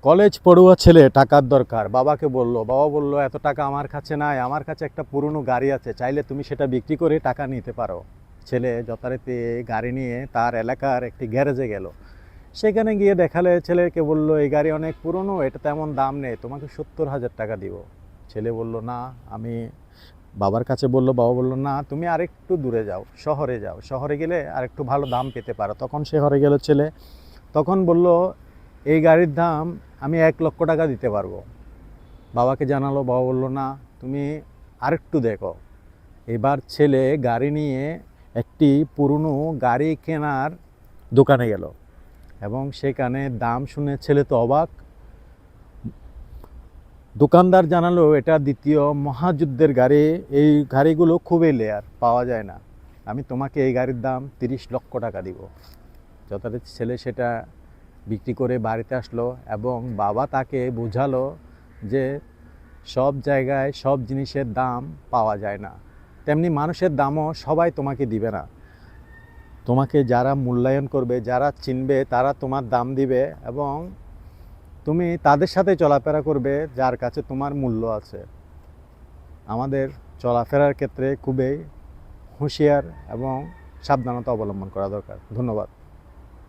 College পড়ুয়া ছেলে টাকার দরকার, বাবাকে বলল। বাবা বলল, এত টাকা আমার কাছে নাই, আমার কাছে একটা পুরনো গাড়ি আছে, চাইলে তুমি সেটা বিক্রি করে টাকা নিতে পারো। ছেলে যথারীতি গাড়ি নিয়ে তার এলাকার একটি গ্যারেজে গেল। সেখানে গিয়ে দেখালে ছেলেকে বলল, এই গাড়ি অনেক পুরনো, এটা তেমন দাম নেই, তোমাকে 70,000 টাকা দিব। ছেলে বলল, না আমি বাবার কাছে বলল। বাবা বলল, না তুমি আরেকটু দূরে যাও, শহরে যাও, শহরে গেলে আরেকটু ভালো দাম পেতে পারো। তখন শহরে গেল ছেলে। তখন বলল, এই গাড়ির দাম আমি 1 লক্ষ টাকা দিতে পারবো। বাবাকে জানালো। বাবা বলল, না তুমি আরেকটু দেখো। এবার ছেলে গাড়ি নিয়ে একটি পুরনো গাড়ি কেনার দোকানে গেল এবং সেখানে দাম শুনে ছেলে তো অবাক। দোকানদার জানালো, এটা দ্বিতীয় মহাযুদ্ধের গাড়ি, এই গাড়িগুলো খুবই লেয়ার, পাওয়া যায় না, আমি তোমাকে এই গাড়ির দাম 30 লক্ষ টাকা দিব। যথারীতি ছেলে সেটা বিক্রি করে বাড়িতে আসলো এবং বাবা তাকে বোঝালো যে সব জায়গায় সব জিনিসের দাম পাওয়া যায় না, তেমনি মানুষের দামও সবাই তোমাকে দিবে না। তোমাকে যারা মূল্যায়ন করবে, যারা চিনবে, তারা তোমার দাম দিবে এবং তুমি তাদের সাথে চলাফেরা করবে যার কাছে তোমার মূল্য আছে। আমাদের চলাফেরার ক্ষেত্রে খুবই হুঁশিয়ার এবং সাবধানতা অবলম্বন করা দরকার। ধন্যবাদ।